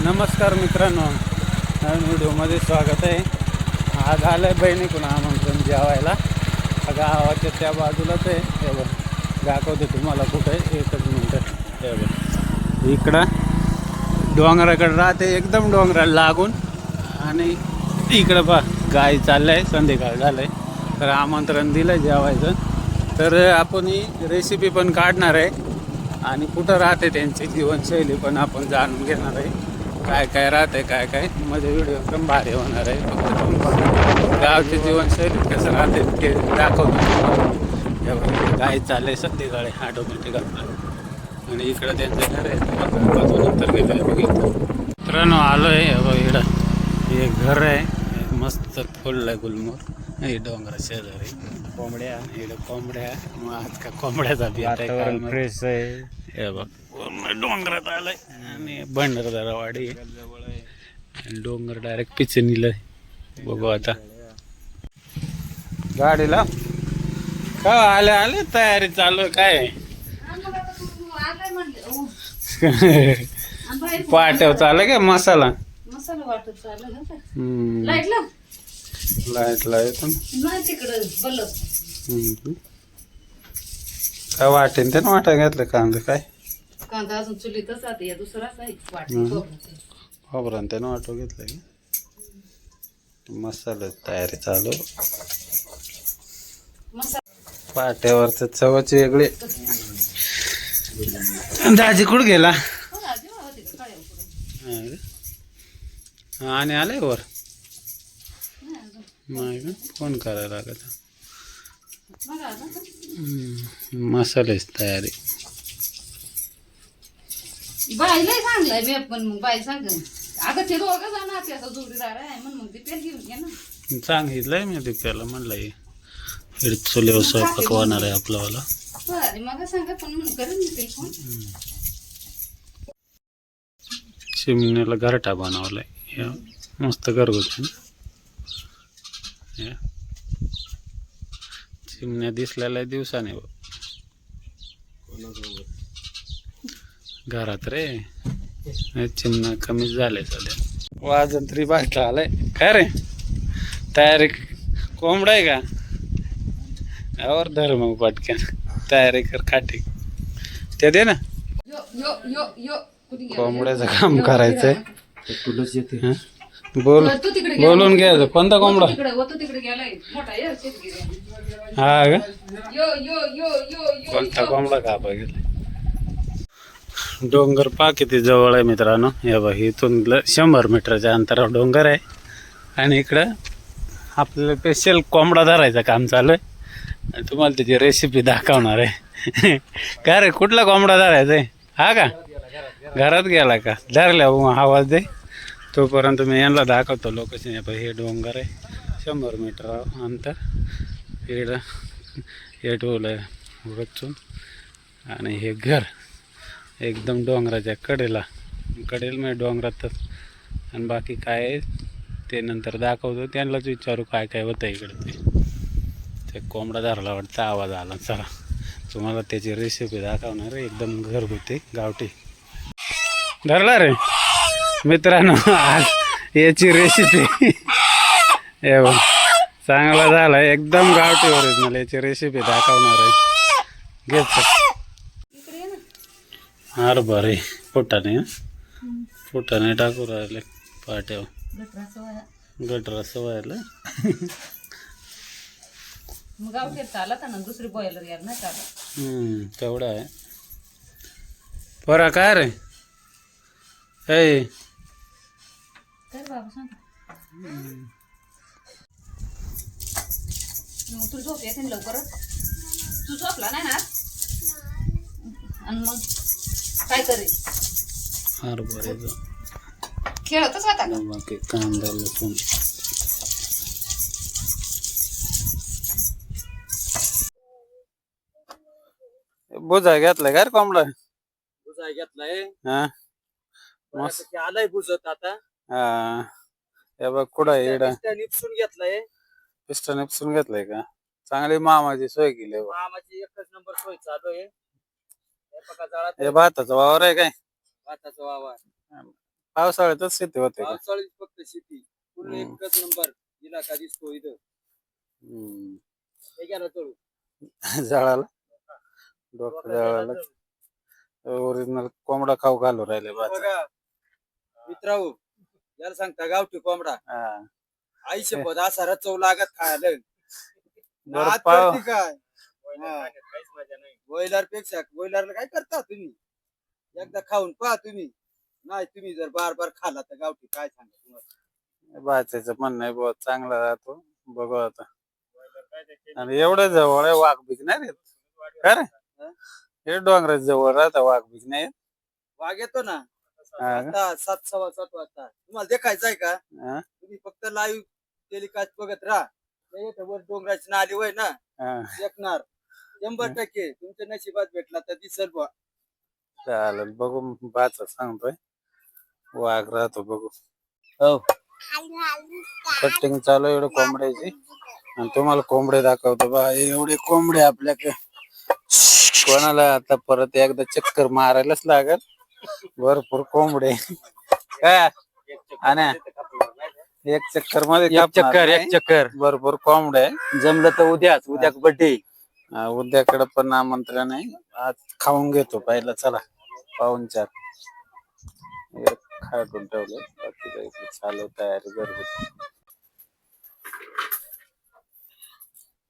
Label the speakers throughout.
Speaker 1: नमस्कार मित्रांनो, नवीन व्हिडिओमध्ये स्वागत आहे. आज आलं आहे बहिणीकडून आमंत्रण जेवायला. गावाच्या त्या बाजूलाच आहे. हे बघ दाखवते तुम्हाला कुठं आहे. एकच मिनटं. हे बघ इकडं डोंगराकडे राहते, एकदम डोंगराला लागून. आणि इकडं पहा गाय चाललं आहे, संध्याकाळ झालं आहे. तर आमंत्रण दिलं जेवायचं. तर आपण ही रेसिपी पण काढणार आहे आणि कुठं राहते त्यांची जीवनशैली पण आपण जाणून घेणार आहे. काय काय राहते काय काय मध्ये व्हिडिओ एकदम भारी होणार आहे. फक्त तुम्ही गावची जीवनशैली कसं राहते ते दाखवतो. गाय चालले संध्याकाळी ऑटोमॅटिक आपलं. आणि इकडं त्यांचं घर आहे, नंतर गेलं बघितलं. मित्रांनो आलो आहे बघ इकडं एक घर आहे, एक मस्त फुल आहे गुलमोर. हे डोंगरा शेजारी कोंबड्या, इकडं कोंबड्या. मग आज का कोंबड्याचा वातावरण फ्रेश आहे. हे बघ डोंगरात आलाय आणि भंडारदरावाडी आणि डोंगर डायरेक्ट पिचणीला आहे. बघू आता गाडीला का आले तयारी चालू आहे काय. पाट्याव चालू का मसाला लाईटला येतो काय वाटेन ते ना वाटा घेतलं कांदा काय
Speaker 2: कांदा अजून चुलीतच आहे. दुसराच आहे
Speaker 1: खोबरं त्यानं वाटो घेतलं की मसाला तयारी चालू. पाट्यावरच चवच वेगळे. दाजी कुठं गेला आणि आले वर नाही का फोन करायला लागत. मसाल्याची तयारी
Speaker 2: बाईला सांगलाय मी पण. मग बाई सांग अगं ते दोघं जाणार त्याचा जोडीदार आहे म्हणून मग ते पेन घेऊन घे ना.
Speaker 1: सांगितलंय मी दिप्याला म्हणलंय चुलीवर स्वयंपाक होणार आहे आपल्यावाला.
Speaker 2: मग सांगा पण म्हणून करेन ते फोन.
Speaker 1: चिमण्याला घरटा बनवलाय मस्त घरगुती. चिमण्या दिसलेल्या दिवसाने घरात रे. चिमण्या कमीच झाले सध्या. वाजन तरी बाजला आलाय काय रे. तयारी कोंबडा आहे का यावर धर मग पटकन तयारी कर. खाटी ते दे ना. कोंबड्याचं काम करायचंय. बोलून घ्यायचं. कोणता कोंबडा हा का कोणता कोंबडा का बघितला. डोंगर पा किती जवळ आहे मित्रांनो. हे बघ इथून 100 मीटरच्या अंतरावर डोंगर आहे आणि इकडं आपल्याला स्पेशल कोंबडा धरायचं काम चालू आहे. आणि तुम्हाला त्याची रेसिपी दाखवणार आहे. का रे कुठला कोंबडा धरायचा आहे हा का. घरात गेला का धरल्या आवाज दे तोपर्यंत मी यांना दाखवतो लोकेशन. हे डोंगर आहे 100 मीटर अंतर. इकडं हे टोल आहे वरचून आणि हे घर एकदम डोंगराच्या कडेला म्हणजे डोंगरातच. आणि बाकी काय आहे ते नंतर दाखवतो. त्यांनाच विचारू काय काय होतं इकडं. ते कोंबडा धरला वाटतं आवाज आला. चला तुम्हाला त्याची रेसिपी दाखवणार आहे एकदम घरगुती गावठी. धरला रे मित्रांनो आज याची रेसिपी. हे बघ चांगला झाला एकदम गावठी ओरिजिनल. याची रेसिपी दाखवणार आहे. घेत हरभरे फुटाने टाकू राहिले पाट्यावर गटरा सवायला.
Speaker 2: दुसरी बॉयलर यार नाही
Speaker 1: तेवढा आहे. परा काय रे ए
Speaker 2: बाबा सांग. तू झोप येते लवकरच. तू झोपला नाही ना आणि मग काय करे
Speaker 1: हरभऱ्याचं
Speaker 2: खेळतच आता
Speaker 1: बाकी कांदा लसूण. बुजा घेतलाय का रे कोंबडा.
Speaker 3: बुजा घेतलाय
Speaker 1: हा
Speaker 3: मस्त आलाय बुजत आता.
Speaker 1: हा हे बघ कुठं येडा
Speaker 3: निपसून घेतलाय.
Speaker 1: पिस्टन निपसून घेतलाय का. चांगली मामाची सोय केली.
Speaker 3: मामाची एकच नंबर सोय चालू आहे.
Speaker 1: हे भाताचा वावर आहे काय.
Speaker 3: भाताचा वावर
Speaker 1: पावसाळ्यातच शेती होते का?
Speaker 3: पावसाळीच फक्त शेती पूर्ण एकच नंबर इलाका दिसतो इथं.
Speaker 1: हम्म.
Speaker 3: हे घ्या ना तळू.
Speaker 1: जळाला डोकं जळाला. ओरिजिनल कोंबडा खाऊ घालू राहिले बाचा.
Speaker 3: बघा मित्रांनो, याला सांगता गावठी कोंबडा
Speaker 1: हा.
Speaker 3: आईशे पद असा रचव लागत खायला.
Speaker 1: बरं
Speaker 3: नाद
Speaker 1: पाव
Speaker 3: करते काय बॉयलर पेक्षा बॉयलरला काय करता तुम्ही? एकदा खाऊन पहा तुम्ही. नाही तुम्ही जर बार बार खाला तर गावठी काय सांगा तुम्हाला.
Speaker 1: बाचायचं म्हणणं आहे बहुत चांगला राहतो. बघू आता. आणि एवढं जवळ आहे वाघ बीक नाही रे का रे? हे डोंगरात जवळ राहता वाघ बीक नाही.
Speaker 3: वाघ येतो ना
Speaker 1: हा का?
Speaker 3: आता 7 सव्वा 7 वाजता. तुम्हाला देखायचं आहे का?
Speaker 1: हा?
Speaker 3: तुम्ही फक्त लाईव्ह टेलिकास्ट बघत राहा. ते इथं वर डोंगराची नाली होय ना
Speaker 1: हा.
Speaker 3: देखणार 100% तुमच्या नशिबात भेटला तर दिसल बुवा.
Speaker 1: चालेल बघू बाचा सांगतोय वाघ राहतो बघू.
Speaker 3: हो
Speaker 1: कटिंग चालू आहे एवढं कोंबड्याची आणि तुम्हाला कोंबडे दाखवतो बा एवढे कोंबडे आपल्याकडे. कोणाला आता परत एकदा चक्कर मारायलाच लागल. भरपूर कोंबडे काय आणि एक चक्कर मध्ये कापणार नाही.
Speaker 3: चक्कर
Speaker 1: भरपूर कोंबडे
Speaker 3: जमलं तर उद्या बर्थडे.
Speaker 1: उद्याकडे पण आमंत्रण आहे. आज खाऊन घेतो पहिला चला पाहुणचार. एक खाटून ठेवलं बाकी काही चालू तयारी घरगुती.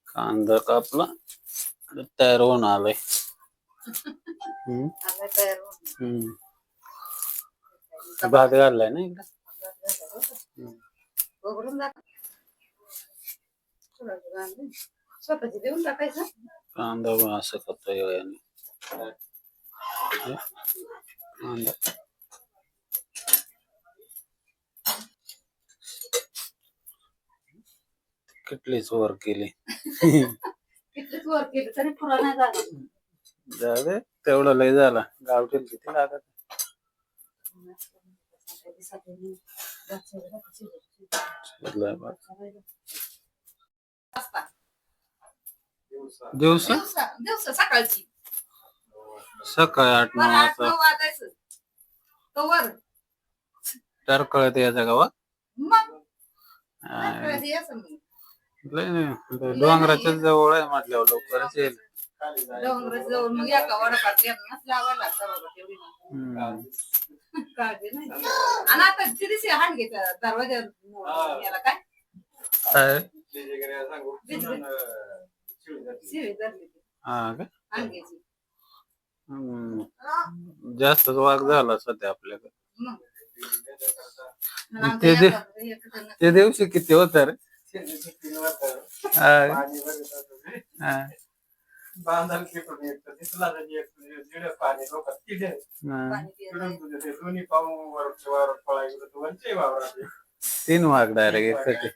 Speaker 1: कांदा कापला तयार होऊन आलाय.
Speaker 2: आता तयार होऊन.
Speaker 1: भात घाललाय ना एकदा.
Speaker 2: उघडून दाखव. स्वतःची देऊन टाकायचं.
Speaker 1: कांदा पण असं करतोय याने. कांदा किटलीच वर केली.
Speaker 2: कितीच वर केलं तरी पुरा नाही झाला.
Speaker 1: जाऊ दे तेवढं लय झाला. गावठील किती लागत. दिवसा
Speaker 2: दिवसा सकाळची
Speaker 1: सकाळी 8-9
Speaker 2: वर 8-9
Speaker 1: वाजता
Speaker 2: वाजायचं कवर
Speaker 1: तर कळत याच्या गावात.
Speaker 2: मग कळत यायचं मग.
Speaker 1: लय नाही डोंगराच्या जवळ आहे म्हटल्यावर लवकरच येईल.
Speaker 2: डोंगरात जाऊन मग एका वडापात लावायला लागतं बाबा तेवढी काळजी नाही. आणि आता तिथे हाण घ्यायचा दरवाजा याला काय
Speaker 1: काय?
Speaker 2: शिवी धरली ती.
Speaker 1: हा का?
Speaker 2: हाण घ्यायची.
Speaker 1: जास्तच वाघ झाला सध्या आपल्याकडे.
Speaker 2: मग
Speaker 1: ते दिवशी किती होत रे? तीन वाघ डायरेक्ट एकसाठी.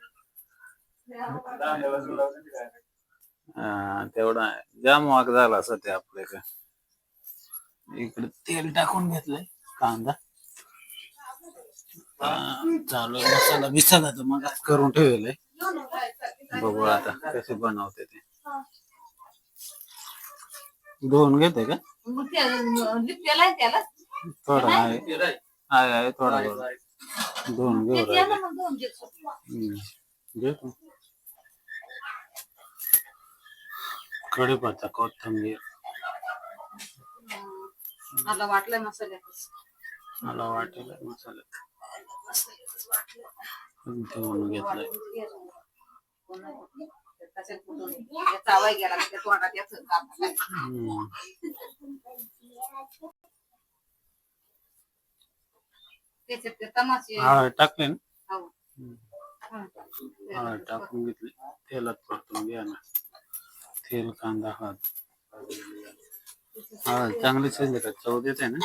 Speaker 1: हा तेवढा आहे. जाम वाघ झाला सध्या आपल्याकडे. इकडे तेल टाकून घेतलंय कांदा चालू आहे. मसाला बिसाला तर मग करून ठेवलंय. बघू आता कसे बनवते ते. धुवून घेते का?
Speaker 2: त्याला
Speaker 1: थोडा आहे थोडा धुवून घेऊ. घेतो कढीपत्ता कोथिंबीर.
Speaker 2: मला वाटलं मसाल्यातच.
Speaker 1: मला वाटेल मसाला धुवून घेतलाय.
Speaker 2: चावाय गेला त्या तोंडात याच त्याच्यात ते तमाशे
Speaker 1: हळद टाकले ना.
Speaker 2: हो.
Speaker 1: हळद टाकून घेतली. तेलात परतून घ्या ना. तेल कांदा हळद चांगली शिजले का चव देते ना.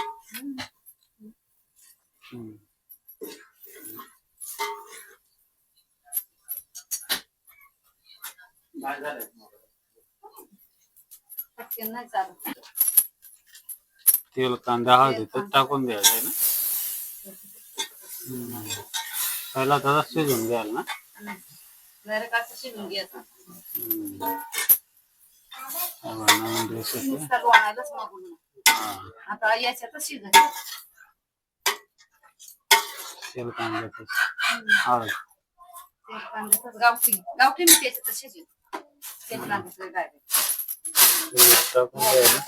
Speaker 2: नाही चालत.
Speaker 1: तेल कांदा हळद तर टाकून द्यायचं ना. पहिला तसा शिजून घ्याल ना.
Speaker 2: नरकाचं शिजून घ्यायचं.
Speaker 1: रेसिपी
Speaker 2: आता याच्यातच शिजत
Speaker 1: तेल कांद्याचं हळद
Speaker 2: तेल कांद्याचं गावठी गावठी मी त्याच्यात शिजू तेल कांद्याचं डायरेक्ट
Speaker 1: मीठ टाकून द्यायला.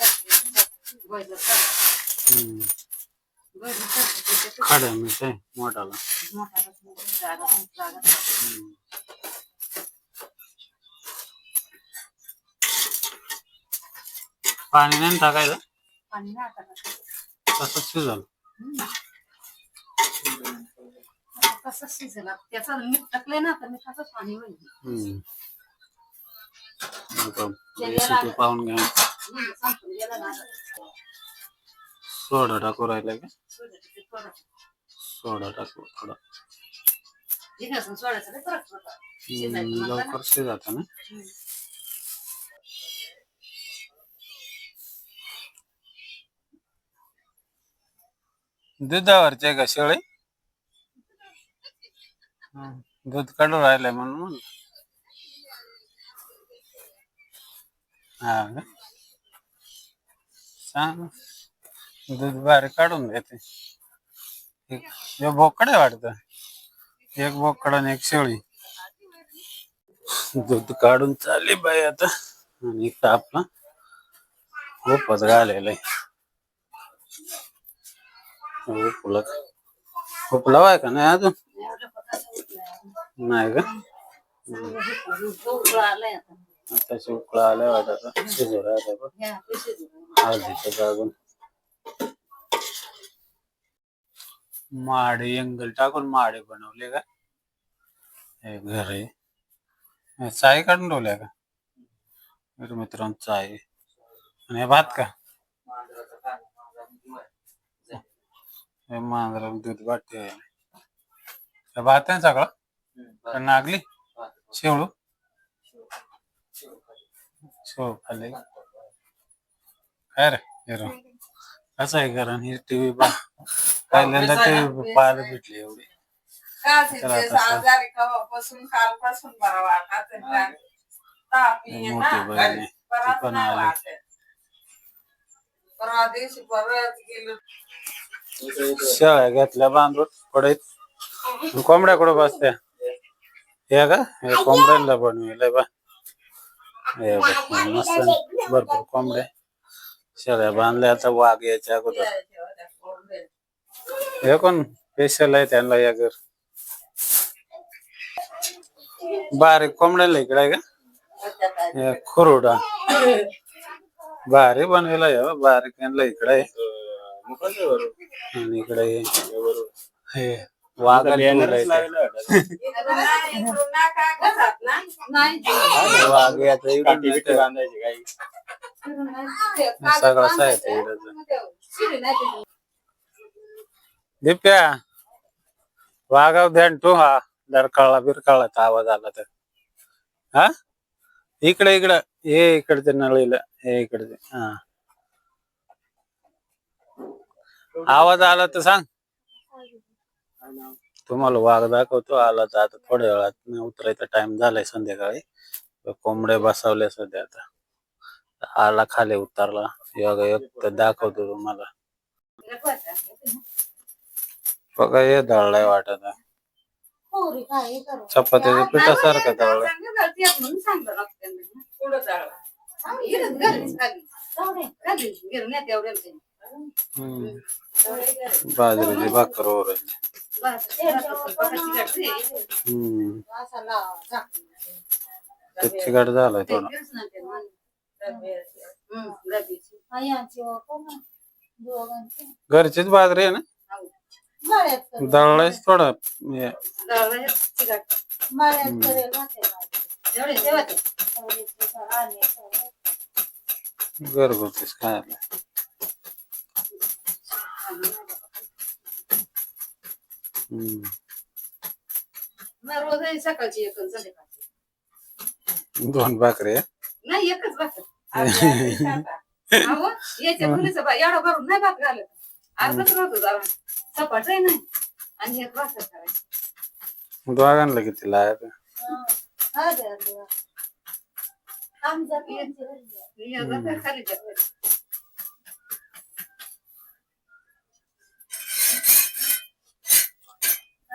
Speaker 1: खडा मीठ आहे मोठाला. पाणी नाही टाकायचं
Speaker 2: पाणी नाही टाकायचं.
Speaker 1: तसंच शिजल.
Speaker 2: कसं शिजलं त्याचं मीठ टाकलंय ना तर मिठाचं पाणी होईल.
Speaker 1: रेसिपी पाहून घ्या.
Speaker 2: संपून गेलं ना
Speaker 1: सोडा टाकू राहिला का?
Speaker 2: थोडं
Speaker 1: सोडा टाकू थोडा.
Speaker 2: जिन्यासून सोडायचं नाही परत शिजायचं म्हणलं ना.
Speaker 1: लवकर शिजात ना. दुधावरचे का शेळी? दूध काढून राहिलंय म्हणून. हा का? सांग दूध बाहेर काढून देते. एक बोकड आहे वाटतं. एक बोकड आणि एक शेळी. दूध काढून चालली बाई आता. आणि आपला खूपच घालेलं आहे. खूप लावाय का नाही अजून? नाही का? आता उकळा आलाय वाटत. शिजू राहिलाय बघ. हळदीचं अजून माडे एंगल टाकून माडे बनवले का? हे घर आहे. चाय काढून ठेवल्या का? मित्रांनो चाय आणि हे भात का? हे मांजरा दूध वाटते. भात आहे सगळं नागली शेवळू शेव खाल्ले काय रे हिरो कसं आहे कारण ही टीव्ही पहिल्यांदा टीव्ही पाहायला भेटली एवढी.
Speaker 4: कालपासून बरं वाटत
Speaker 1: मोठी बहीण आहे ती पण आली.
Speaker 4: परवा दिवशी परत गेलो
Speaker 1: शेळ्या घेतल्या बांधून पडत. कोंबड्या कुठं बसत्या? हे का हे कोंबड्यांना बनविलंय बा. हे मस्त भरपूर कोंबड्या शेळ्या बांधल्या. आता वाघ यायच्या अगोदर. हे कोण स्पेशल आहे त्यांना या घर. बारीक कोंबड्याला इकडे आहे का? खुरुडा भारी बनवला आहे बारीक यांना इकडे आहे. आणि इकडे हे वाघ वाघ याचा सगळं साहित्य इकडं. दिप्या वाघाव ध्यान ठेव. हा जर कळला बिरकाळाचा आवाज आला तर. हा इकडे इकडं हे इकडचे नळीला हे इकडचे. हा आवाज आला तर सांग. तुम्हाला वाघ दाखवतो. आला तर आता थोड्या वेळात उतरायचा टाइम झालाय संध्याकाळी. कोंबड्या बसवल्या सध्या आता. आला खाली उतरला योगा एक तर दाखवतो तुम्हाला. बघा हे दळलाय वाटत. चपातीच्या पिठासारखं दळलाय. बाजरीची भाकर ओरडली. चिकट झालाय थोडा. घरचीच बाजरी आहे ना? दळलायच थोडं. घरगुतीच खायला.
Speaker 2: रोज सकाळची एकच संध्याकाळची.
Speaker 1: दोन भाकरी
Speaker 2: नाही एकच भाकर. याच्या मुलीचं एवढा भरून नाही भात घालत. अर्धच राहतो जरा सपाट आहे नाही. आणि एक भाकर करायची.
Speaker 1: दोघांना किती लाग?
Speaker 2: खाली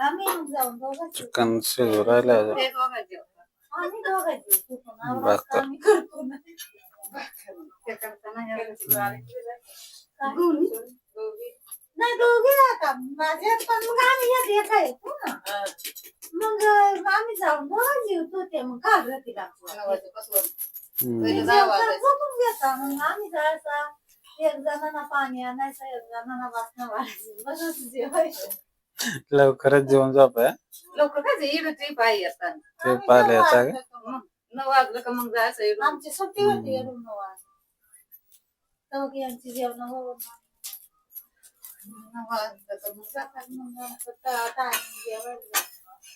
Speaker 5: आम्ही जाऊन दोघांची
Speaker 1: चिकन शिजू राहिलं अजून.
Speaker 2: ते दोघांचे होतं.
Speaker 5: आम्ही दोघांची तू पण आवडत
Speaker 1: भाकर.
Speaker 5: आम्ही करतो ना
Speaker 2: ते करताना हे
Speaker 5: काय?
Speaker 2: दोन्ही.
Speaker 5: नाही दोघे आता माझ्या पण मग आम्ही एक एका येतो ना मग आम्ही जाऊन दोघांची येतो ते मग काल राहतील
Speaker 1: हम्म.
Speaker 5: झोपून घेता मग आम्ही जायचा एक जणांना पाणी आणायचं एक जणांना वाचणं वाढायचं बसच जेवायचं
Speaker 1: लवकरच जेवण झोपाय.
Speaker 2: लोक काय इडू ट्रिप आहे येतात
Speaker 1: ते पाहिले आता का?
Speaker 2: 9 वाजलं का मग जायचं इडू.
Speaker 5: आमची सुट्टी होती येऊन दोघी जेवण हो
Speaker 2: 9 वाजलं का मग जातात.
Speaker 5: मग टाइम जेवायला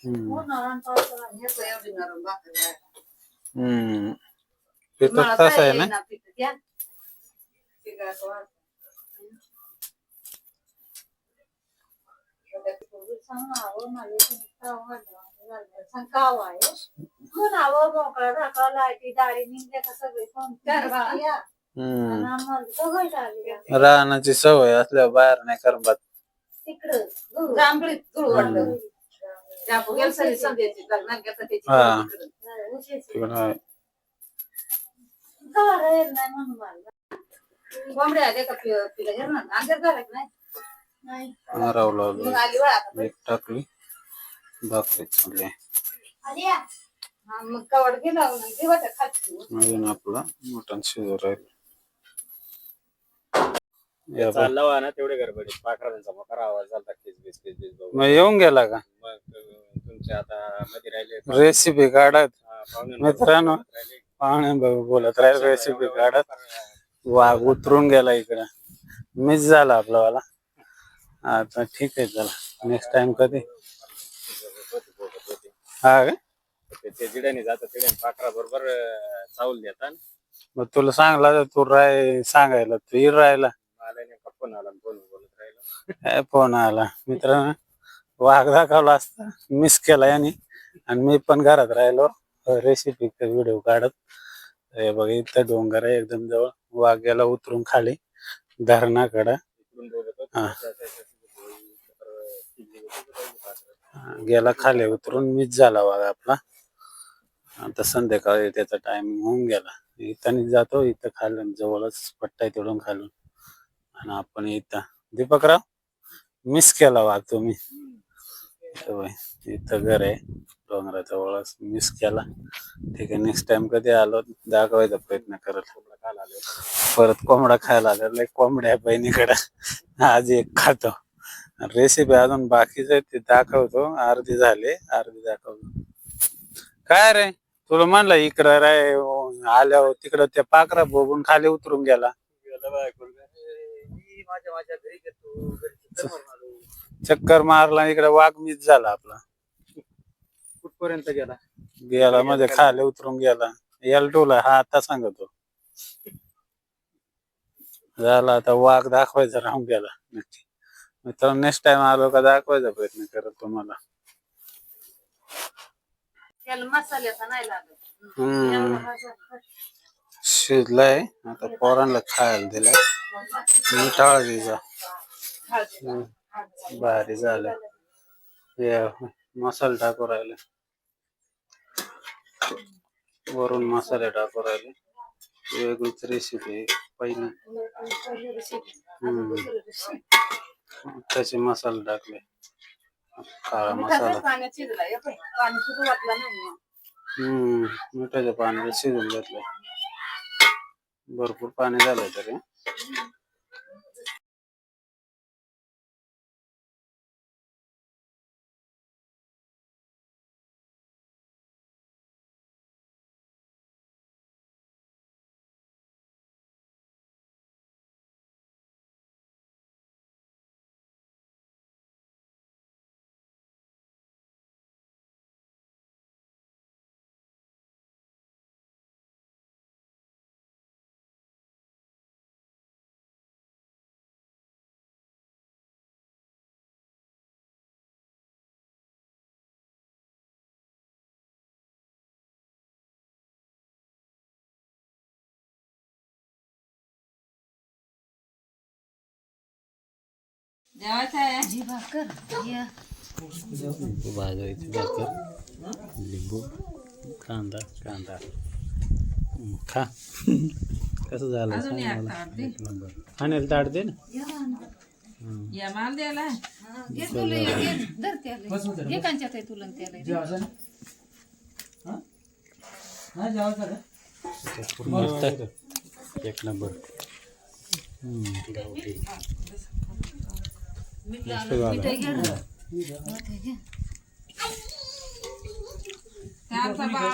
Speaker 1: हम्म.
Speaker 5: हो ना पावसाळा
Speaker 2: हे तर एवढी नरम भाकर आहे.
Speaker 1: हम्म. पिठं
Speaker 2: मला
Speaker 1: तसं आहे
Speaker 2: काय
Speaker 1: ना.
Speaker 2: ना पिठं द्या. ते काय असं वाटतं.
Speaker 5: सांगावं सांगावं आहे म्हणावं मोकळा ढाका लाईटी दारी निघल्या का सगळे
Speaker 2: चार बाळा.
Speaker 1: हम्म.
Speaker 5: आम्हाला सगळं लागले
Speaker 1: राहण्याची सवय असल्यावर बाहेर नाही करमत.
Speaker 5: तिकडं
Speaker 2: जांभळीत धूळ वाटलं. त्या गेल सरी संध्याची लग्नात घेता त्याची
Speaker 1: हा.
Speaker 2: तिकडं.
Speaker 1: तिकडं आहे.
Speaker 5: नाही म्हणून मला
Speaker 2: कोंबड्या आल्या का तिला हेरणार अंगात झाला की नाही.
Speaker 5: नाही
Speaker 1: मारावं
Speaker 2: मग
Speaker 1: लागलं.
Speaker 2: आली वळ आता.
Speaker 1: एक टाकली भाकरी चालली.
Speaker 5: आली या.
Speaker 2: हा, मग कवड गेला दिवस खाली.
Speaker 1: अजून आपला मटण शिजू राहिलं. या बघ.
Speaker 6: चाललं वा ना तेवढे गडबडीत पाखरांचा मोठा आवाज झाला किसबिस किसबिस बघून.
Speaker 1: मग येऊन गेला का
Speaker 6: मग तुमचे आता मध्ये राहिले
Speaker 1: रेसिपी काढत
Speaker 6: पाहुणे
Speaker 1: मित्रांनो. पाहुणे बोलत राहील रेसिपी काढत वाघ उतरून गेला इकडं. मिस झाला आपला वाला. आता ठीक आहे चला नेक्स्ट टाइम कधी. हा का
Speaker 6: ते जिड्याने जातात तिड्याने पाखरा बरोबर चावल देतात.
Speaker 1: मग तुला सांगला तर तू सांगायला तू येईल राहिला.
Speaker 6: मला नेमका फोन आला फोन बोलत राहिलो.
Speaker 1: काय फोन आला मित्रांनो. वाघ दाखवला असता मिस केला यांनी आणि मी पण घरात राहिलो रेसिपीचा व्हिडिओ काढत. हे बघ इथं डोंगर आहे एकदम जवळ. वाघ गेला उतरून खाली धरणाकडं.
Speaker 6: इकडून बोलत होतो.
Speaker 1: हा. गेला खाली उतरून मिस झाला वाघ आपला. आता संध्याकाळी त्याचा टाइम होऊन गेला. इथं जातो इथं खालून जवळच पट्टा आहे तिकडून खालून आणि आपण इथं दीपकराव मिस केला वाघ तुम्ही. इथं घर आहे डोंगराच्या जवळच मिस केला. ठीक आहे नेक्स्ट टाइम कधी आलो दाखवायचा प्रयत्न करत. परत कोंबडा खायला आलेला कोंबड्या बहिणीकडे आज एक खातो. रेसिपी अजून बाकीच आहे ते दाखवतो. अर्धी झाली अर्धी दाखवतो. काय रे तुला म्हणलं इकडं रे आल्यावर तिकडं त्या पाखरा बघून खाली उतरून गेला.
Speaker 3: माझ्या घरी गेलो घरी
Speaker 1: चक्कर मारला इकडे वाघ मिस झाला आपला.
Speaker 3: कुठपर्यंत गेला
Speaker 1: गेला मध्ये खाली उतरून गेला. एलटूला हा आता सांगतो झाला. आता वाघ दाखवायचा राहून गेला. नक्की मित्रांनो नेक्स्ट टाइम आलो का दाखवायचा प्रयत्न करत तुम्हाला.
Speaker 2: त्याला मसाल्याचा नाही लागत.
Speaker 1: शिजलाय आता पोरांना खायला दिलाय. मीठ हळदीचा भारी झालं. हे मसाला टाकू राहिले वरून मसाले टाकू राहिले. वेगळीच रेसिपी पहिली. त्याचे मसाले टाकले काळा मसाला.
Speaker 2: पाण्यात शिजला पाणी सुरू वाटलं नाही.
Speaker 1: मिठाच्या पाण्याला शिजून घेतलं. भरपूर पाणी झालंय तरी.
Speaker 2: जेवायचं आहे.
Speaker 5: भाकर
Speaker 1: भाजायची भाकर, लिंबू, कांदा कांदा. खा. कसं झालं
Speaker 4: अजून
Speaker 1: सांग
Speaker 4: एक
Speaker 1: मला.
Speaker 4: ताट दे.
Speaker 1: एक नंबर. आणेल ताट दे ना.
Speaker 4: या माल द्यायला
Speaker 2: घे तुला घे, धर त्याला. घे कांच्यात आहे तुला आणि त्याला.
Speaker 1: मस्त आहे. एक नंबर. गावठी. मस्त झालं.
Speaker 2: मिठाई घे ना. मिठाई घे.
Speaker 4: त्याचा बाळा